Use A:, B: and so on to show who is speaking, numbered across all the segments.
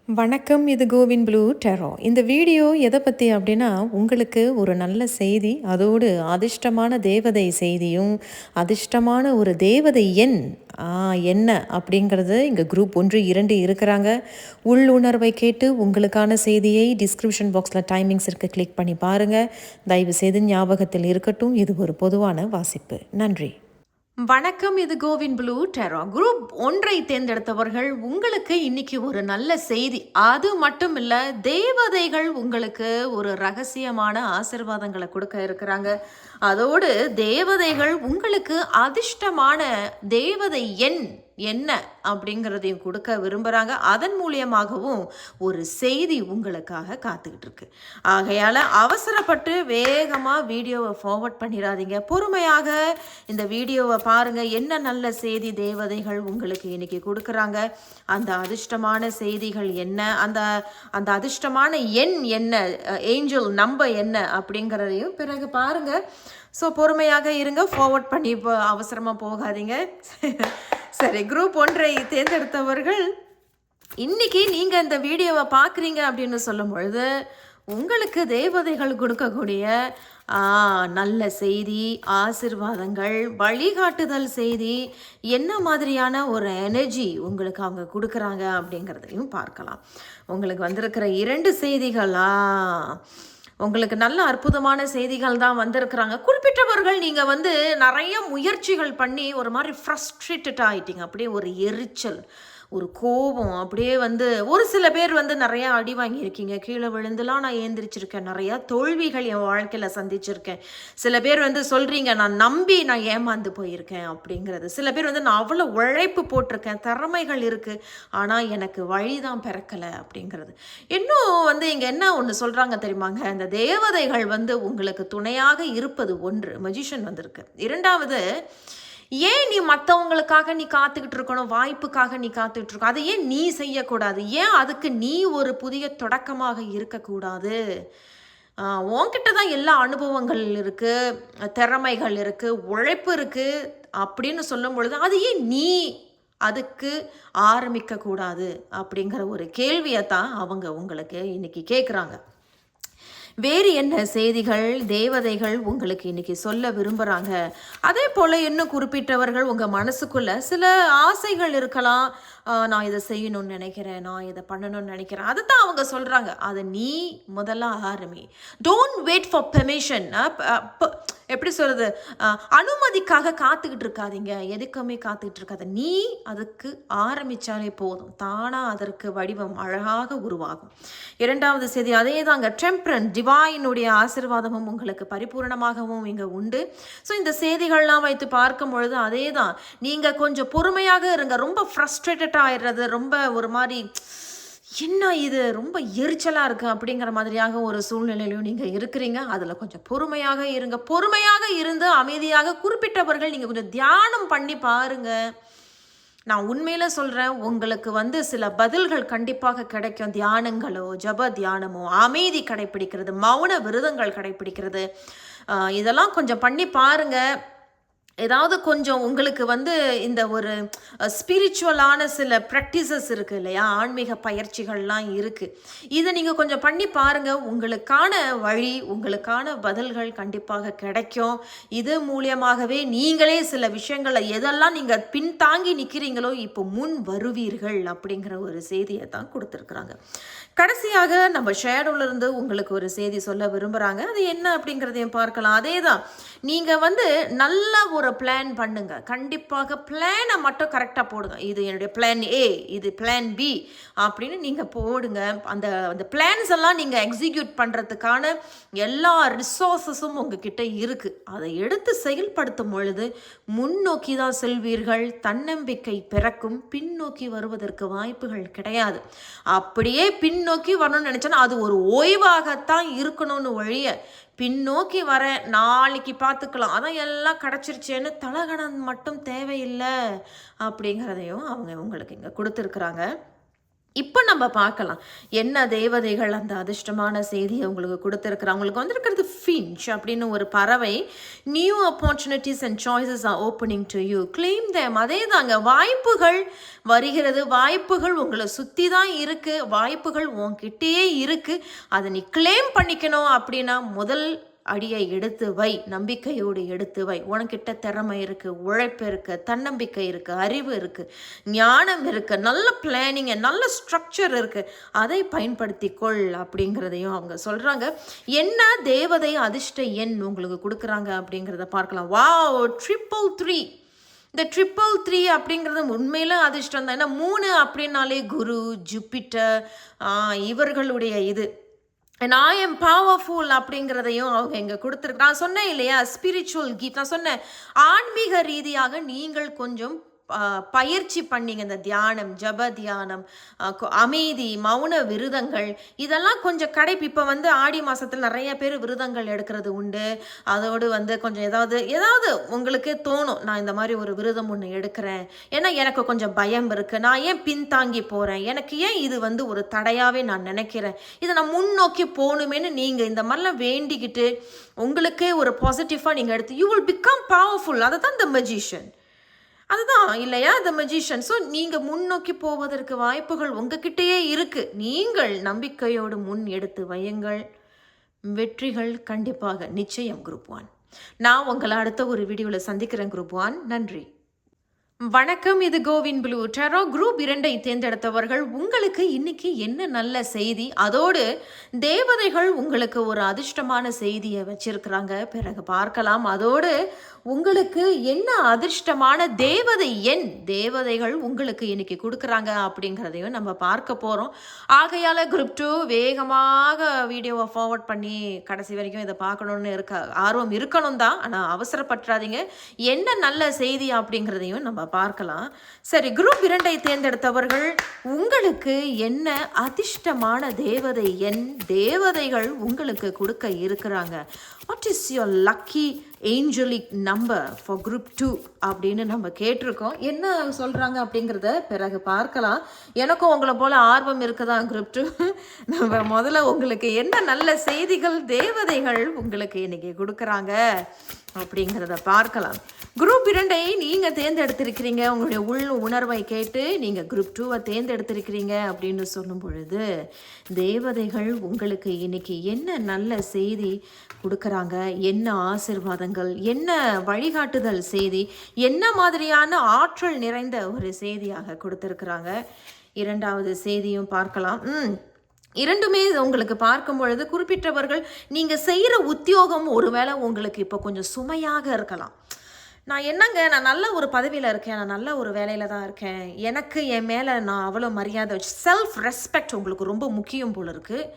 A: வணக்கம். இது CoWIN blue டெரோ. இந்த வீடியோ எதை பற்றி அப்படின்னா, உங்களுக்கு ஒரு நல்ல செய்தி, அதோடு அதிர்ஷ்டமான தேவதை செய்தியும், அதிர்ஷ்டமான ஒரு தேவதை எண் என்ன அப்படிங்கிறது இங்கே குரூப் 1, 2 இருக்கிறாங்க. உள்ளுணர்வை கேட்டு உங்களுக்கான செய்தியை டிஸ்கிரிப்ஷன் பாக்ஸில் டைமிங்ஸ் இருக்குது, கிளிக் பண்ணி பாருங்கள். தயவு செய்து ஞாபகத்தில் இருக்கட்டும், இது ஒரு பொதுவான வாசிப்பு. நன்றி.
B: வணக்கம். இது கோவின் ப்ளூ டெரோ. குரூப் 1 தேர்ந்தெடுத்தவர்கள் உங்களுக்கு இன்னைக்கு ஒரு நல்ல செய்தி. அது மட்டும் இல்லை, தேவதைகள் உங்களுக்கு ஒரு ரகசியமான ஆசீர்வாதங்களை கொடுக்க இருக்கிறாங்க. அதோடு தேவதைகள் உங்களுக்கு அதிர்ஷ்டமான தேவதை எண் என்ன அப்படிங்கிறதையும் கொடுக்க விரும்புகிறாங்க. அதன் மூலியமாகவும் ஒரு செய்தி உங்களுக்காக காத்துக்கிட்டு இருக்கு. ஆகையால் அவசரப்பட்டு வேகமாக வீடியோவை ஃபார்வர்ட் பண்ணிடாதீங்க. பொறுமையாக இந்த வீடியோவை பாருங்கள். என்ன நல்ல செய்தி தேவதைகள் உங்களுக்கு இன்னைக்கு கொடுக்குறாங்க, அந்த அதிர்ஷ்டமான செய்திகள் என்ன, அந்த அந்த அதிர்ஷ்டமான எண் என்ன, ஏஞ்சல் நம்பர் என்ன அப்படிங்கிறதையும் பிறகு பாருங்கள். ஸோ பொறுமையாக இருங்க, ஃபார்வர்ட் பண்ணி அவசரமாக போகாதீங்க. சரி, குரூப் 1 தேர்ந்தெடுத்தவர்கள் இன்னைக்கு நீங்கள் இந்த வீடியோவை பார்க்குறீங்க அப்படின்னு சொல்லும் பொழுது உங்களுக்கு தேவதைகள் கொடுக்கக்கூடிய நல்ல செய்தி, ஆசீர்வாதங்கள், வழிகாட்டுதல் செய்தி, என்ன மாதிரியான ஒரு எனர்ஜி உங்களுக்கு அவங்க கொடுக்குறாங்க அப்படிங்கிறதையும் பார்க்கலாம். உங்களுக்கு வந்திருக்கிற 2 செய்திகளா உங்களுக்கு நல்ல அற்புதமான செய்திகள் தான் வந்திருக்கிறாங்க. குறிப்பிட்டவர்கள் நீங்கள் நிறைய முயற்சிகள் பண்ணி ஒரு மாதிரி ஃப்ரஸ்ட்ரேட்டட் ஆகிட்டீங்க. அப்படியே ஒரு எரிச்சல், ஒரு கோபம், அப்படியே ஒரு சில பேர் நிறையா அடி வாங்கியிருக்கீங்க. கீழே விழுந்துலாம் நான் ஏந்திரிச்சிருக்கேன். நிறையா தோல்விகள் என் வாழ்க்கையில் சந்திச்சிருக்கேன். சில பேர் சொல்கிறீங்க, நான் நம்பி நான் ஏமாந்து போயிருக்கேன் அப்படிங்கிறது. சில பேர் நான் அவ்வளோ உழைப்பு போட்டிருக்கேன், திறமைகள் இருக்குது, ஆனால் எனக்கு வழி தான் பிறக்கலை அப்படிங்கிறது. இன்னும் இங்கே என்ன ஒன்று சொல்கிறாங்க தெரியுமாங்க, இந்த தேவதைகள் உங்களுக்கு துணையாக இருப்பது 1, மஜிஷியன் வந்திருக்கு. 2வது, ஏன் நீ மற்றவங்களுக்காக நீ காத்துக்கிட்டு இருக்கணும், வாய்ப்புக்காக நீ காத்துக்கிட்டு இருக்கணும், அதை ஏன் நீ செய்யக்கூடாது, ஏன் அதுக்கு நீ ஒரு புதிய தொடக்கமாக இருக்கக்கூடாது, உன்கிட்ட தான் எல்லா அனுபவங்கள் இருக்குது, திறமைகள் இருக்குது, உழைப்பு இருக்குது அப்படின்னு சொல்லும் பொழுது அது ஏன் நீ அதுக்கு ஆரம்பிக்கக்கூடாது அப்படிங்கிற ஒரு கேள்வியை தான் அவங்க உங்களுக்கு இன்னைக்கு கேட்குறாங்க. வேறு என்ன செய்திகள் தேவதைகள் உங்களுக்கு இன்னைக்கு சொல்ல விரும்புகிறாங்க? அதே போல் இன்னும் குறிப்பிட்டவர்கள் உங்கள் மனசுக்குள்ளே சில ஆசைகள் இருக்கலாம். நான் இதை செய்யணும்னு நினைக்கிறேன், நான் இதை பண்ணணும்னு நினைக்கிறேன். அதை தான் அவங்க சொல்கிறாங்க. அதை நீ முதல்ல ஆரம்பி. Don't wait for permission. எப்படி சொல்கிறது, அனுமதிக்காக காத்துக்கிட்டு இருக்காதீங்க, எதுக்குமே காத்துக்கிட்டு இருக்காது. நீ அதுக்கு ஆரம்பித்தாலே போதும், தானாக அதற்கு வடிவம் அழகாக உருவாகும். 2வது செய்தி அதே தாங்க, டெம்பரன்ஸ், டிவைனுடைய ஆசீர்வாதமும் உங்களுக்கு பரிபூர்ணமாகவும் இங்கே உண்டு. ஸோ இந்த செய்திகள்லாம் வைத்து பார்க்கும் பொழுது அதே தான், நீங்கள் கொஞ்சம் பொறுமையாக இருங்க. ரொம்ப ஃப்ரஸ்ட்ரேட்டட் ஆகிடுறது, ரொம்ப ஒரு மாதிரி என்ன இது ரொம்ப எரிச்சலாக இருக்குது அப்படிங்கிற மாதிரியாக ஒரு சூழ்நிலையிலையும் நீங்கள் இருக்கிறீங்க. அதில் கொஞ்சம் பொறுமையாக இருங்க. பொறுமையாக இருந்து அமைதியாக குறிப்பிட்டவர்கள் நீங்கள் கொஞ்சம் தியானம் பண்ணி பாருங்கள். நான் உண்மையில் சொல்கிறேன், உங்களுக்கு சில பதில்கள் கண்டிப்பாக கிடைக்கும். தியானங்களோ, ஜப தியானமோ, அமைதி கடைப்பிடிக்கிறது, மௌன விரதங்கள் கடைப்பிடிக்கிறது, இதெல்லாம் கொஞ்சம் பண்ணி பாருங்கள். ஏதாவது கொஞ்சம் உங்களுக்கு இந்த ஒரு ஸ்பிரிச்சுவலான சில ப்ராக்டிசஸ் இருக்குது இல்லையா, ஆன்மீக பயிற்சிகள்லாம் இருக்குது. இதை நீங்கள் கொஞ்சம் பண்ணி பாருங்கள். உங்களுக்கான வழி, உங்களுக்கான பதில்கள் கண்டிப்பாக கிடைக்கும். இது மூலியமாகவே நீங்களே சில விஷயங்களை எதெல்லாம் நீங்கள் பின்தாங்கி நிற்கிறீங்களோ இப்போ முன் வருவீர்கள் அப்படிங்கிற ஒரு செய்தியை தான் கொடுத்துருக்குறாங்க. கடைசியாக நம்ம ஷேடோவிலிருந்து உங்களுக்கு ஒரு செய்தி சொல்ல விரும்புகிறாங்க. அது என்ன அப்படிங்கிறதையும் பார்க்கலாம். அதே தான், நீங்கள் நல்ல ஒரு பிளான் பண்ணுங்க. கண்டிப்பாக பிளானை மட்டும் கரெக்டாக போடுங்க. இது என்னுடைய பிளான் ஏ, இது பிளான் பி அப்படின்னு நீங்கள் போடுங்க. அந்த அந்த பிளான்ஸ் எல்லாம் நீங்கள் எக்ஸிக்யூட் பண்ணுறதுக்கான எல்லா ரிசோர்ஸஸும் உங்ககிட்ட இருக்குது. அதை எடுத்து செயல்படுத்தும் பொழுது முன்னோக்கி தான் செல்வீர்கள். தன்னம்பிக்கை பிறக்கும். பின்னோக்கி வருவதற்கு வாய்ப்புகள் கிடையாது. அப்படியே பின்னோக்கி வரணும்னு நினச்சோன்னா அது ஒரு ஓய்வாகத்தான் இருக்கணும்னு ஒழிய பின்னோக்கி வரேன் நாளைக்கு பார்த்துக்கலாம், அதான் எல்லாம் கிடச்சிருச்சேன்னு தலகணம் மட்டும் தேவையில்லை அப்படிங்கிறதையும் அவங்க உங்களுக்கு இங்கே கொடுத்துருக்குறாங்க. இப்போ நம்ம பார்க்கலாம். என்ன தேவதைகள் அந்த அதிர்ஷ்டமான செய்தியை உங்களுக்கு கொடுத்துருக்குறாங்க. உங்களுக்கு வந்திருக்கிறது ஃபின்ச் அப்படின்னு ஒரு பறவை. New opportunities and choices R opening to you, claim them. அதே தாங்க, வாய்ப்புகள் வருகிறது, வாய்ப்புகள் உங்களை சுற்றி தான் இருக்குது, வாய்ப்புகள் உன்கிட்டயே இருக்குது. அதை நீ கிளைம் பண்ணிக்கணும் அப்படின்னா முதல் அடியை எடுத்து வை, நம்பிக்கையோடு எடுத்து வை. உனக்கிட்ட திறமை இருக்குது, உழைப்பு இருக்குது, தன்னம்பிக்கை இருக்குது, அறிவு இருக்குது, ஞானம் இருக்குது, நல்ல பிளானிங், நல்ல ஸ்ட்ரக்சர் இருக்குது, அதை பயன்படுத்தி கொள் அப்படிங்கிறதையும் அவங்க சொல்கிறாங்க. என்ன தேவதை அதிர்ஷ்ட எண் உங்களுக்கு கொடுக்குறாங்க அப்படிங்கிறத பார்க்கலாம். வாவ், 333. இந்த 333 அப்படிங்கிறது உண்மையில அதிர்ஷ்டம் தான். ஏன்னா 3 அப்படின்னாலே குரு, ஜூபிட்டர், இவர்களுடைய இது அண்ட் ஐ எம் பவர்ஃபுல் அப்படிங்கிறதையும் அவங்க இங்கே கொடுத்துருக்கு. நான் சொன்னேன் இல்லையா, ஸ்பிரிச்சுவல் கிஃப்ட். நான் சொன்னேன், ஆன்மீக ரீதியாக நீங்கள் கொஞ்சம் பயிற்சி பண்ணிங்க. இந்த தியானம், ஜப தியானம், அமைதி, மௌன விரதங்கள், இதெல்லாம் கொஞ்சம் இப்போ வந்து ஆடி மாதத்தில் நிறைய பேர் விரதங்கள் எடுக்கிறது உண்டு. அதோடு வந்து கொஞ்சம் ஏதாவது உங்களுக்கு தோணும், நான் இந்த மாதிரி ஒரு விரதம் ஒன்று எடுக்கிறேன், ஏன்னா எனக்கு கொஞ்சம் பயம் இருக்குது, நான் ஏன் பின்தாங்கி போகிறேன், எனக்கு ஏன் இது வந்து ஒரு தடையாகவே நான் நினைக்கிறேன், இதை நான் முன்னோக்கி போகணுமேனு நீங்கள் இந்த மாதிரிலாம் வேண்டிக்கிட்டு உங்களுக்கே ஒரு பாசிட்டிவாக நீங்கள் எடுத்து யூ வில் பிகம் பவர்ஃபுல். அதை தான் த மெஜிஷியன், அதுதான் இல்லையா த மெஜிஷியன். ஸோ நீங்கள் முன்னோக்கி போவதற்கு வாய்ப்புகள் உங்ககிட்டயே இருக்குது. நீங்கள் நம்பிக்கையோடு முன் எடுத்து வையுங்கள், வெற்றிகள் கண்டிப்பாக நிச்சயம். குரூப் 1, நான் உங்களை அடுத்த ஒரு வீடியோவில் சந்திக்கிறேன். குரூப் 1, நன்றி, வணக்கம். இது கோவின் ப்ளூ டெரோ. குரூப் 2 தேர்ந்தெடுத்தவர்கள், உங்களுக்கு இன்னைக்கு என்ன நல்ல செய்தி, அதோடு தேவதைகள் உங்களுக்கு ஒரு அதிர்ஷ்டமான செய்தியை வச்சிருக்கிறாங்க, பிறகு பார்க்கலாம். அதோடு உங்களுக்கு என்ன அதிர்ஷ்டமான தேவதை எண் தேவதைகள் உங்களுக்கு இன்னைக்கு கொடுக்குறாங்க அப்படிங்கிறதையும் நம்ம பார்க்க போகிறோம். ஆகையால் குரூப் 2 வேகமாக வீடியோவை ஃபார்வர்ட் பண்ணி கடைசி வரைக்கும் இதை பார்க்கணுன்னு ஆர்வம் இருக்கணும் தான், ஆனால் அவசரப்பட்டுறாதீங்க. என்ன நல்ல செய்தி அப்படிங்கிறதையும் நம்ம பார்க்கலாம். சரி, குரூப் 2 தேர்ந்தெடுத்தவர்கள், உங்களுக்கு என்ன அதிர்ஷ்டமான தேவதை எண் தேவதைகள் உங்களுக்கு கொடுக்க இருக்கிறாங்க? What is your lucky angelic number for group 2 அப்படின்னு நம்ம கேட்டிருக்கோம். என்ன சொல்கிறாங்க அப்படிங்கிறத பிறகு பார்க்கலாம். எனக்கும் உங்களை போல் ஆர்வம் இருக்குதான் குரூப் 2. நம்ம முதல்ல உங்களுக்கு என்ன நல்ல செய்திகள் தேவதைகள் உங்களுக்கு இன்னைக்கு கொடுக்குறாங்க அப்படிங்கிறத பார்க்கலாம். குரூப் 2 நீங்கள் தேர்ந்தெடுத்திருக்கிறீங்க, உங்களுடைய உள் உணர்வை கேட்டு நீங்கள் குரூப் 2 தேர்ந்தெடுத்திருக்கிறீங்க அப்படின்னு சொல்லும் பொழுது, தேவதைகள் உங்களுக்கு இன்னைக்கு என்ன நல்ல செய்தி கொடுக்குறாங்க, என்ன ஆசீர்வாதங்கள், என்ன வழிகாட்டுதல் செய்தி, என்ன மாதிரியான ஆற்றல் நிறைந்த ஒரு செய்தியாக கொடுத்துருக்குறாங்க. 2வது செய்தியும் பார்க்கலாம். இரண்டுமே உங்களுக்கு பார்க்கும் பொழுது குறிப்பிட்டவர்கள், நீங்கள் செய்கிற உத்தியோகம் ஒருவேளை உங்களுக்கு இப்போ கொஞ்சம் சுமையாக இருக்கலாம். நான் என்னங்க, நான் நல்ல ஒரு பதவியில் இருக்கேன், நான் நல்ல ஒரு வேலையில் தான் இருக்கேன், எனக்கு என் மேலே நான் அவ்வளோ மரியாதை வச்சு, செல்ஃப் ரெஸ்பெக்ட் உங்களுக்கு ரொம்ப முக்கியம் போல இருக்குது.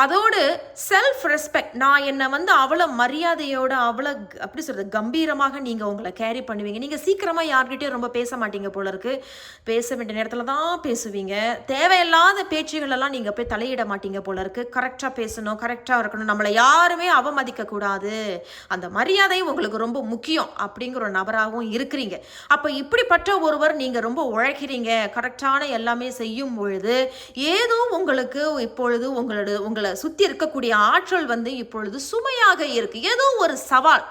B: அதோடு செல்ஃப் ரெஸ்பெக்ட், நான் என்னை வந்து அவ்வளோ மரியாதையோடு அவ்வளோ அப்படி சொல்கிறது கம்பீரமாக நீங்கள் உங்களை கேரி பண்ணுவீங்க. நீங்கள் சீக்கிரமாக யார்கிட்டையும் ரொம்ப பேச மாட்டீங்க போல இருக்குது, பேச வேண்டிய நேரத்தில் தான் பேசுவீங்க. தேவையில்லாத பேச்சுகளெல்லாம் நீங்கள் போய் தலையிட மாட்டீங்க போல இருக்குது. கரெக்டாக பேசணும், கரெக்டாக இருக்கணும், நம்மளை யாருமே அவமதிக்கக்கூடாது, அந்த மரியாதை உங்களுக்கு ரொம்ப முக்கியம் அப்படிங்கிற ஒரு நபராகவும் இருக்கிறீங்க. அப்போ இப்படிப்பட்ட ஒருவர், நீங்கள் ரொம்ப உழைக்கிறீங்க, கரெக்டான எல்லாமே செய்யும் பொழுது ஏதோ உங்களுக்கு இப்பொழுது உங்களை சுற்றி இருக்கக்கூடிய ஆற்றல் வந்து இப்பொழுது சுமையாக இருக்கு, ஏதோ ஒரு சவால்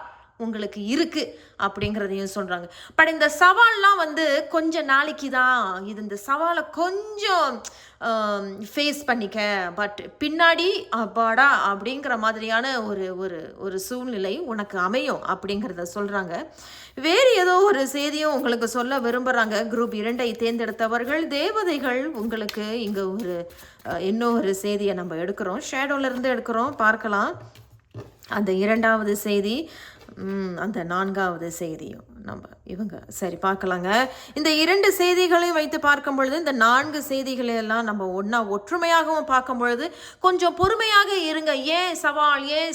B: உங்களுக்கு இருக்கு அப்படிங்கிறதையும் சொல்றாங்க. பட் இந்த சவால்லாம் வந்து கொஞ்ச நாளைக்கு தான், இந்த சவாலை கொஞ்சம் ஃபேஸ் பண்ணிக்க, பட் பின்னாடி அப்பாடா அப்படிங்கிற மாதிரியான ஒரு ஒரு ஒரு சூழ்நிலை உனக்கு அமையும் அப்படிங்கிறத சொல்கிறாங்க. வேறு ஏதோ ஒரு செய்தியும் உங்களுக்கு சொல்ல விரும்புகிறாங்க. குரூப் 2 தேர்ந்தெடுத்தவர்கள், தேவதைகள் உங்களுக்கு இங்கே ஒரு இன்னொரு செய்தியை நம்ம எடுக்கிறோம், ஷேடோலேருந்து எடுக்கிறோம், பார்க்கலாம். அந்த 2வது செய்தி, அந்த 4வது செய்தியும் நம்ம இவங்க சரி பார்க்கலாங்க. இந்த 2 செய்திகளையும் வைத்து பார்க்கும் பொழுது, இந்த 4 செய்திகளெல்லாம் நம்ம ஒற்றுமையாகவும் பார்க்கும் பொழுது கொஞ்சம் பொறுமையாக இருங்க. ஏன்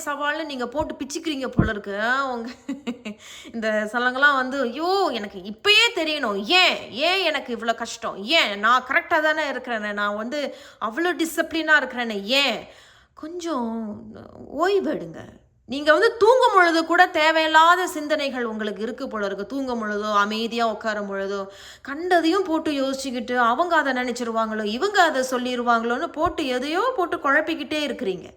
B: சவால்னு நீங்கள் போட்டு பிச்சுக்கிறீங்க போல இருக்கு. அவங்க இந்த சிலங்கெல்லாம் வந்து, ஐயோ எனக்கு இப்பயே தெரியணும், ஏன் எனக்கு இவ்வளோ கஷ்டம், ஏன் நான் கரெக்டாக தானே இருக்கிறேன்னு, நான் வந்து அவ்வளோ டிசிப்ளினாக இருக்கிறேன்னு, ஏன் கொஞ்சம் ஓய்வெடுங்க. நீங்கள் தூங்கும் பொழுது கூட தேவையில்லாத சிந்தனைகள் உங்களுக்கு இருக்கு போல இருக்கு. தூங்கும் பொழுதோ, அமைதியாக உட்காரும் பொழுதோ, கண்டதையும் போட்டு யோசிச்சுக்கிட்டு அவங்க அதை நினச்சிருவாங்களோ, இவங்க அதை சொல்லிடுவாங்களோன்னு போட்டு எதையோ போட்டு குழப்பிக்கிட்டே இருக்கிறீங்க.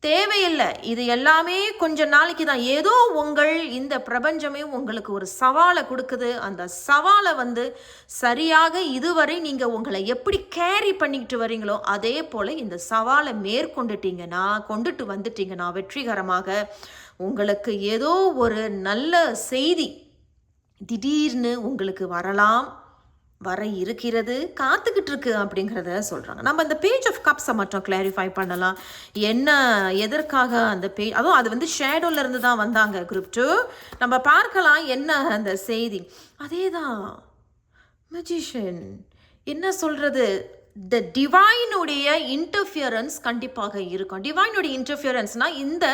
B: தேவையில்லை. இது எல்லாமே கொஞ்ச நாளைக்கு தான். ஏதோ இந்த பிரபஞ்சமே உங்களுக்கு ஒரு சவாலை கொடுக்குது. அந்த சவாலை சரியாக இதுவரை நீங்கள் உங்களை எப்படி கேரி பண்ணிக்கிட்டு வரீங்களோ அதே போல் இந்த சவாலை கொண்டுட்டு வந்துட்டீங்கன்னா வெற்றிகரமாக உங்களுக்கு ஏதோ ஒரு நல்ல செய்தி திடீர்னு உங்களுக்கு வர இருக்கிறது, காத்துக்கிட்டு இருக்கு அப்படிங்கிறத சொல்கிறாங்க. நம்ம அந்த பேஜ் ஆஃப் கப்ஸை மட்டும் கிளாரிஃபை பண்ணலாம். என்ன எதற்காக அந்த அதுவும் அது ஷேடோல இருந்து தான் வந்தாங்க குரூப் 2. நம்ம பார்க்கலாம் என்ன அந்த செய்தி. அதே தான் மெஜிஷியன் என்ன சொல்கிறது, த டிவைனுடைய இன்டர்ஃபியரன்ஸ் கண்டிப்பாக இருக்கும். டிவைனுடைய இன்டர்ஃபியரன்ஸ்னால் இந்த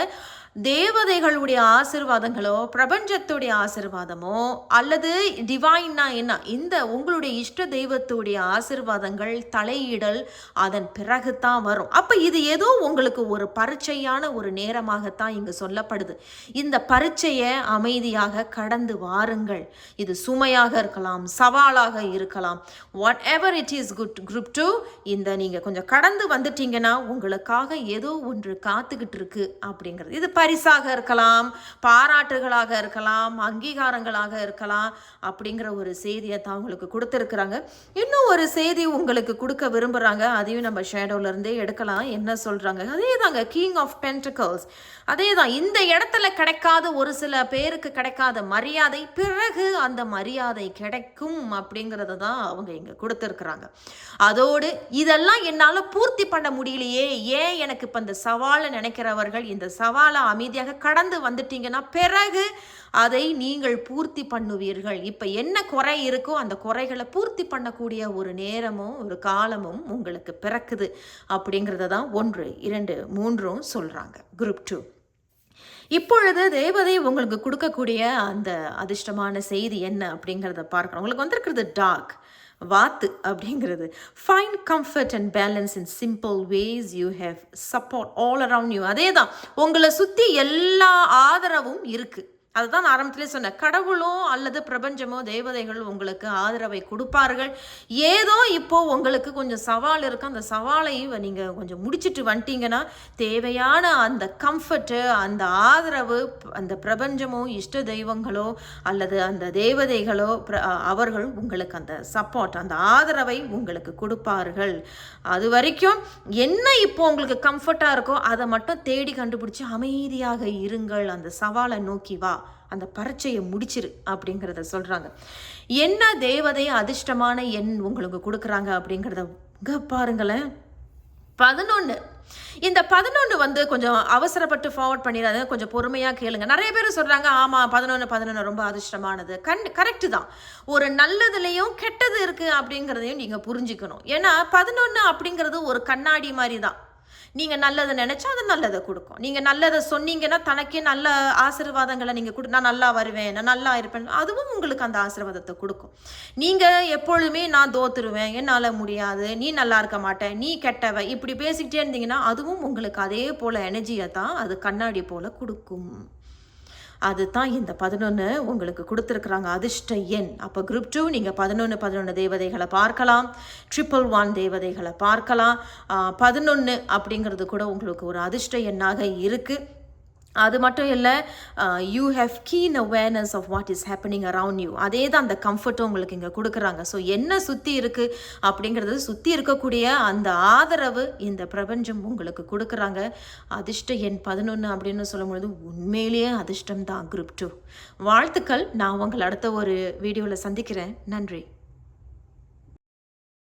B: தேவதைகளுடைய ஆசீர்வாதங்களோ, பிரபஞ்சத்துடைய ஆசீர்வாதமோ, அல்லது டிவைன்னா என்ன, இந்த உங்களுடைய இஷ்ட தெய்வத்துடைய ஆசீர்வாதங்கள் தலையிடல் அதன் பிறகுதான் வரும். அப்போ இது ஏதோ உங்களுக்கு ஒரு பரீட்சையான ஒரு நேரமாகத்தான் இங்கு சொல்லப்படுது. இந்த பரீட்சையை அமைதியாக கடந்து வாருங்கள். இது சுமையாக இருக்கலாம், சவாலாக இருக்கலாம், what ever it is group 2. இந்த நீங்கள் கொஞ்சம் கடந்து வந்துட்டீங்கன்னா உங்களுக்காக ஏதோ ஒன்று காத்துக்கிட்டு இருக்கு அப்படிங்கிறது. இது பரிசாக இருக்கலாம், பாராட்டுகளாக இருக்கலாம், அங்கீகாரங்களாக இருக்கலாம் அப்படிங்கிற ஒரு செய்தியை தான் உங்களுக்கு கொடுத்துருக்குறாங்க. இன்னும் ஒரு செய்தி உங்களுக்கு கொடுக்க விரும்புகிறாங்க. அதையும் நம்ம ஷேடோலேருந்தே எடுக்கலாம். என்ன சொல்கிறாங்க, அதே தாங்க கிங் ஆஃப் பென்டக்கிள்ஸ். அதே தான் இந்த இடத்துல கிடைக்காத ஒரு சில பேருக்கு கிடைக்காத மரியாதை பிறகு அந்த மரியாதை கிடைக்கும் அப்படிங்கிறத தான் அவங்க இங்கே கொடுத்துருக்குறாங்க. அதோடு இதெல்லாம் என்னால் பூர்த்தி பண்ண முடியலையே, ஏன் எனக்கு இப்போ இந்த சவாலை நினைக்கிறவர்கள் இந்த சவாலை அமைதியாக கடந்து வந்துட்டீங்கன்னா பிறகு அதை நீங்கள் பூர்த்தி பண்ணுவீர்கள். இப்போ என்ன குறை இருக்கோ அந்த குறைகளை பூர்த்தி பண்ணக்கூடிய ஒரு நேரமும் ஒரு காலமும் உங்களுக்கு பிறக்குது அப்படிங்கிறத தான் 1, 2, 3 சொல்கிறாங்க குரூப் 2. இப்பொழுது தேவதை உங்களுக்கு கொடுக்கக்கூடிய அந்த அதிர்ஷ்டமான செய்தி என்ன அப்படிங்கிறத பார்க்குறோம். உங்களுக்கு வந்திருக்கிறது டார்க் வாத்து அப்படிங்கிறது. Find comfort and balance in simple ways, you have support all around you. அதே தான், உங்களை சுற்றி எல்லா ஆதரவும் இருக்குது. அதுதான் நான் ஆரம்பத்திலே சொன்னேன். கடவுளோ அல்லது பிரபஞ்சமோ தேவதைகள் உங்களுக்கு ஆதரவை கொடுப்பார்கள். ஏதோ இப்போது உங்களுக்கு கொஞ்சம் சவால் இருக்குது, அந்த சவாலையும் நீங்கள் கொஞ்சம் முடிச்சுட்டு வந்துட்டீங்கன்னா தேவையான அந்த கம்ஃபர்ட்டு, அந்த ஆதரவு அந்த பிரபஞ்சமோ இஷ்ட தெய்வங்களோ அல்லது அந்த தேவதைகளோ அவர்கள் உங்களுக்கு அந்த சப்போர்ட், அந்த ஆதரவை உங்களுக்கு கொடுப்பார்கள். அது வரைக்கும் என்ன இப்போ உங்களுக்கு கம்ஃபர்ட்டாக இருக்கோ அதை மட்டும் தேடி கண்டுபிடிச்சி அமைதியாக இருங்கள். அந்த சவாலை நோக்கி வா, அந்த பரீட்சையை முடிச்சிரு அப்படிங்கிறத சொல்கிறாங்க. என்ன தேவதை அதிர்ஷ்டமான எண் உங்களுக்கு கொடுக்குறாங்க அப்படிங்கிறத பாருங்களேன். 11. இந்த 11 கொஞ்சம் அவசரப்பட்டு ஃபார்வர்ட் பண்ணிடாது, கொஞ்சம் பொறுமையாக கேளுங்க. நிறைய பேர் சொல்கிறாங்க ஆமாம் 11 ரொம்ப அதிர்ஷ்டமானது. கரெக்டு தான். ஒரு நல்லதுலேயும் கெட்டது இருக்குது அப்படிங்கிறதையும் நீங்கள் புரிஞ்சுக்கணும். ஏன்னா 11 அப்படிங்கிறது ஒரு கண்ணாடி மாதிரி தான். நீங்கள் நல்லதை நினச்சா அது நல்லதை கொடுக்கும். நீங்கள் நல்லதை சொன்னீங்கன்னா தனக்கே நல்ல ஆசீர்வாதங்களை நீங்கள் நான் நல்லா வருவேன், நான் நல்லா இருப்பேன், அதுவும் உங்களுக்கு அந்த ஆசீர்வாதத்தை கொடுக்கும். நீங்கள் எப்பொழுதுமே நான் தோத்துருவேன், என்னால் முடியாது, நீ நல்லா இருக்க மாட்டேன், நீ கெட்டவ, இப்படி பேசிக்கிட்டே இருந்தீங்கன்னா அதுவும் உங்களுக்கு அதே போல் எனர்ஜியை தான் அது கண்ணாடி போல் கொடுக்கும். அதுதான் இந்த 11 உங்களுக்கு கொடுத்துருக்குறாங்க அதிர்ஷ்ட எண். அப்போ குரூப் 2 நீங்கள் 11 தேவதைகளை பார்க்கலாம், 111 தேவதைகளை பார்க்கலாம். 11 அப்படிங்கிறது கூட உங்களுக்கு ஒரு அதிர்ஷ்ட எண்ணாக இருக்குது. அது மட்டும் இல்லை, you have keen awareness of what is happening around you. அதே தான் அந்த கம்ஃபர்ட்டும் உங்களுக்கு இங்கே கொடுக்குறாங்க. ஸோ என்ன சுற்றி இருக்குது அப்படிங்கிறது, சுற்றி இருக்கக்கூடிய அந்த ஆதரவு இந்த பிரபஞ்சம் உங்களுக்கு கொடுக்குறாங்க. அதிர்ஷ்ட எண் 11 அப்படின்னு சொல்லும்பொழுது உண்மையிலேயே அதிர்ஷ்டம் தான் குரூப் 2. வாழ்த்துக்கள். நான் உங்களை அடுத்த ஒரு வீடியோவில் சந்திக்கிறேன். நன்றி.